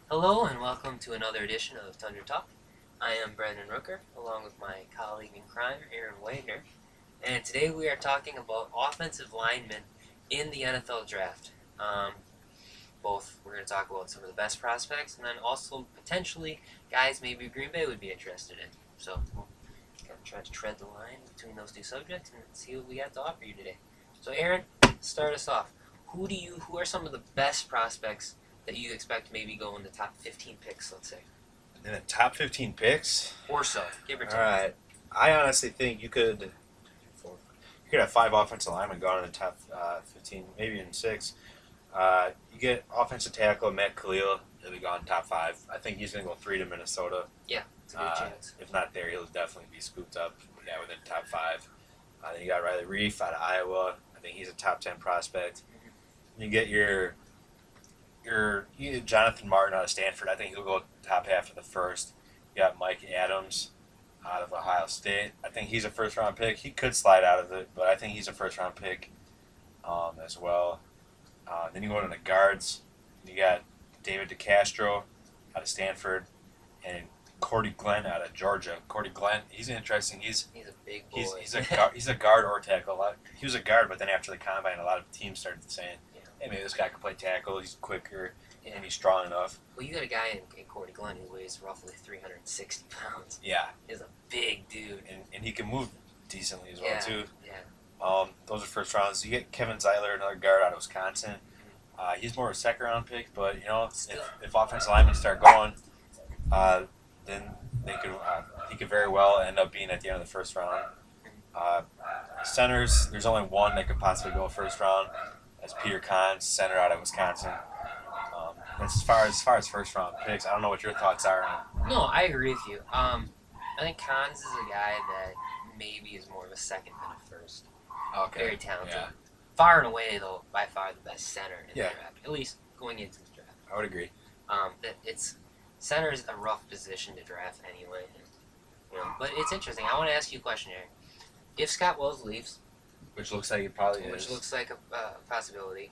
Hello and welcome to another edition of Tundra Talk. I am Brendan Rooker, along with my colleague in crime, Aaron Wagner, and today we are talking about offensive linemen in the NFL Draft. Both we're going to talk about some of the best prospects, and then also potentially guys maybe Green Bay would be interested in. So we'll kind of try to tread the line between those two subjects and see what we got to offer you today. So Aaron, start us off. Who are some of the best prospects that you expect maybe go in the top 15 picks, let's say? In the top 15 picks? Or so, give or take. All right. I honestly think you could have five offensive linemen gone in the top 15, maybe in six. You get offensive tackle Matt Khalil. He'll be gone top five. I think he's going to go three to Minnesota. Yeah, it's a good chance. If not there, he'll definitely be scooped up within top five. Then you got Riley Reef out of Iowa. I think he's a top 10 prospect. You get you get Jonathan Martin out of Stanford. I think he'll go top half of the first. You got Mike Adams out of Ohio State. I think he's a first-round pick. He could slide out of it, but I think he's a first-round pick as well. Then you go into the guards. You got David DeCastro out of Stanford and Cordy Glenn out of Georgia. Cordy Glenn, he's interesting. He's a big boy. He's a guard or tackle. He was a guard, but then after the combine, a lot of teams started saying, hey, maybe this guy can play tackle. He's quicker and he's strong enough. Well, you got a guy in Cordy Glenn who weighs roughly 360 pounds. Yeah. He's a big dude. And he can move decently as well, too. Yeah. Those are first rounds. You get Kevin Zeiler, another guard out of Wisconsin. He's more of a second-round pick, but, if offensive linemen start going, then he could very well end up being at the end of the first round. Centers, there's only one that could possibly go first round. That's Peter Kahn, center out of Wisconsin. As far as first round picks, I don't know what your thoughts are on. No, I agree with you. I think Kahns is a guy that maybe is more of a second than a first. Okay. Very talented. Yeah. Far and away, though, by far the best center in the draft. At least going into the draft. I would agree. Center is a rough position to draft anyway. But it's interesting. I want to ask you a question here. If Scott Wells leaves, which looks like it probably is. Which looks like a possibility.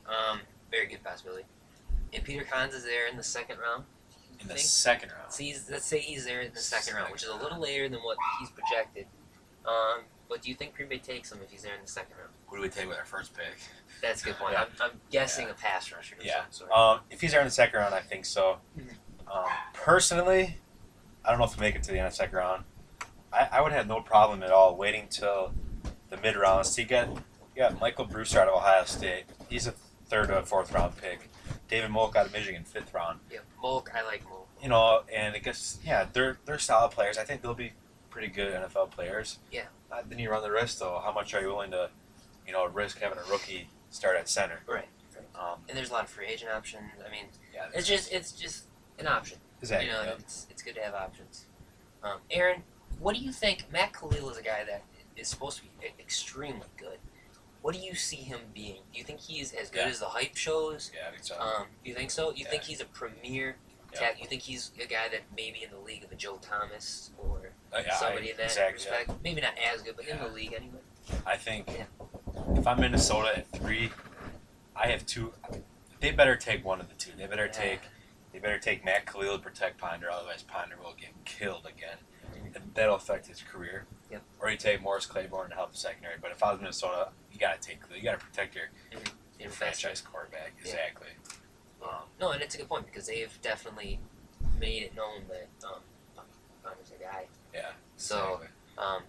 Very good possibility. And Peter Kahns is there in the second round. In the second round. So let's say he's there in the second round, which is a little later than what he's projected. But do you think Green Bay takes him if he's there in the second round? Who do we take with our first pick? That's a good point. Yeah. I'm guessing a pass rusher. If he's there in the second round, I think so. Personally, I don't know if we make it to the end of the second round. I would have no problem at all waiting till the mid rounds. So you got Michael Brewster out of Ohio State. He's a third or fourth round pick. David Molk out of Michigan, fifth round. Yeah, Molk, I like Molk. And I guess they're solid players. I think they'll be pretty good NFL players. Yeah. Then you run the risk though. How much are you willing to, risk having a rookie start at center? Right. And there's a lot of free agent options. I mean, yeah, it's just an option. Exactly. It's good to have options. Aaron, what do you think? Matt Khalil is a guy that is supposed to be extremely good. What do you see him being? Do you think he's as good as the hype shows? Yeah, I think so. You think so? You think he's a premier tackle? You think he's a guy that maybe in the league of a Joe Thomas or somebody in that respect? Yeah. Maybe not as good, but in the league anyway. I think if I'm Minnesota at 3, I have 2. They better take one of the two. They better take Matt Khalil to protect Ponder, otherwise Ponder will get killed again. And that'll affect his career. Yep. Or you take Morris Claiborne to help the secondary. But if I was Minnesota, you gotta take Khalil. You gotta protect your franchise quarterback. Exactly. No, and it's a good point because they've definitely made it known that Ponder's a guy. Yeah. So I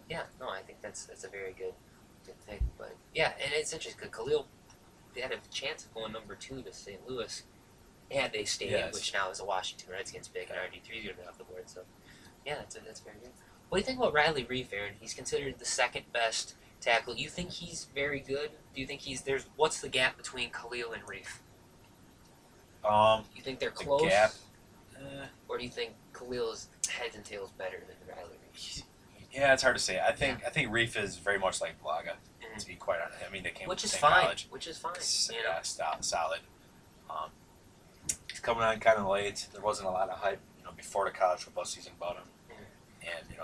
think that's a very good pick. But yeah, and it's interesting because Khalil, they had a chance of going number 2 to St. Louis had they stayed, which now is a Washington Redskins pick, and RG3 is going to be off the board. So yeah, that's very good. What do you think about Riley Reef, Aaron? He's considered the second best tackle. You think he's very good? Do you think what's the gap between Khalil and Reef? You think they're close? The gap? Or do you think Khalil's heads and tails better than Riley Reef? Yeah, it's hard to say. I think Reef is very much like Blaga, to be quite honest. I mean, they came which from the is same fine. college. Which is fine. Solid. He's coming on kind of late. There wasn't a lot of hype, before the college football season about him, and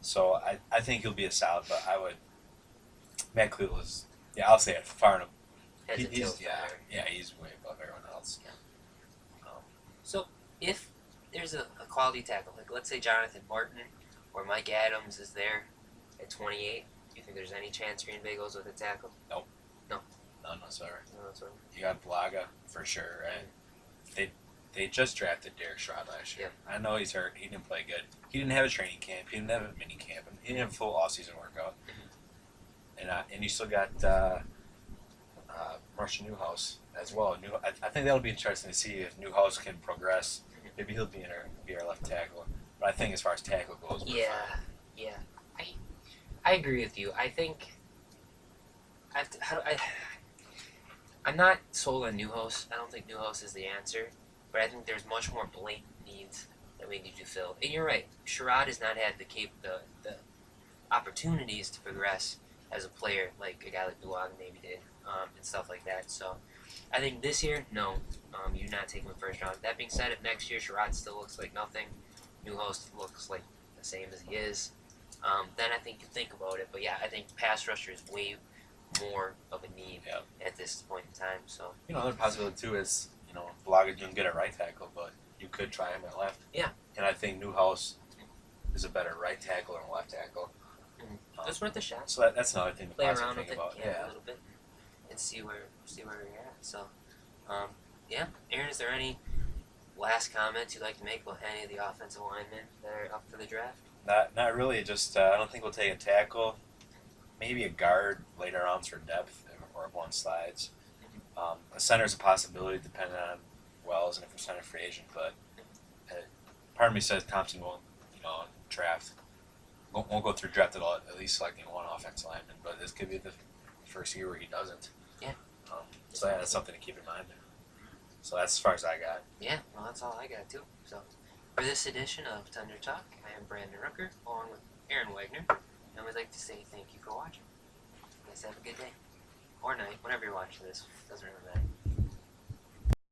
so I think he'll be a solid. But I would. Matt Khalil is, I'll say it far enough. He's way above everyone else. Yeah. So if there's a quality tackle, like let's say Jonathan Martin or Mike Adams is there at 28, do you think there's any chance Green Bay goes with a tackle? None whatsoever. No, that's what You got Blaga for sure, right? They just drafted Derek Sherrod last year. I know he's hurt. He didn't play good. He didn't have a training camp. He didn't have a mini camp. He didn't have a full off-season workout. And you still got Marshall Newhouse as well. I think that'll be interesting to see if Newhouse can progress. Maybe he'll be our left tackle. But I think as far as tackle goes, we're fine. Yeah. I agree with you. I think I'm not sold on Newhouse. I don't think Newhouse is the answer, but I think there's much more blatant needs that we need to fill. And you're right. Sherrod has not had the opportunities to progress as a player like a guy like Duwag maybe did, and stuff like that. So I think this year, no, you're not taking the first round. That being said, if next year Sherrod still looks like nothing, Newhouse looks like the same as he is, then I think you think about it. But yeah, I think pass rusher is way more of a need at this point in time. So Another possibility too is Blaga didn't get a right tackle, but you could try him at left. Yeah. And I think Newhouse is a better right tackle than left tackle. That's worth a shot. So that's another thing to Play possibly around with think it about. a little bit and see where you're at. So, Aaron, is there any last comments you'd like to make about any of the offensive linemen that are up for the draft? Not really. Just I don't think we'll take a tackle. Maybe a guard later rounds for depth or if one slides. A center's a possibility depending on Wells and if we sign a free agent. But part of me says Thompson won't draft. Won't go through draft at least selecting one offensive lineman. But this could be the first year where he doesn't. Yeah. So that's something to keep in mind. So that's as far as I got. Yeah, well, that's all I got too. So, for this edition of Thunder Talk, I am Brandon Rooker, along with Aaron Wagner, and we'd like to say thank you for watching. You guys have a good day. Or night, whenever you're watching this. Doesn't really matter.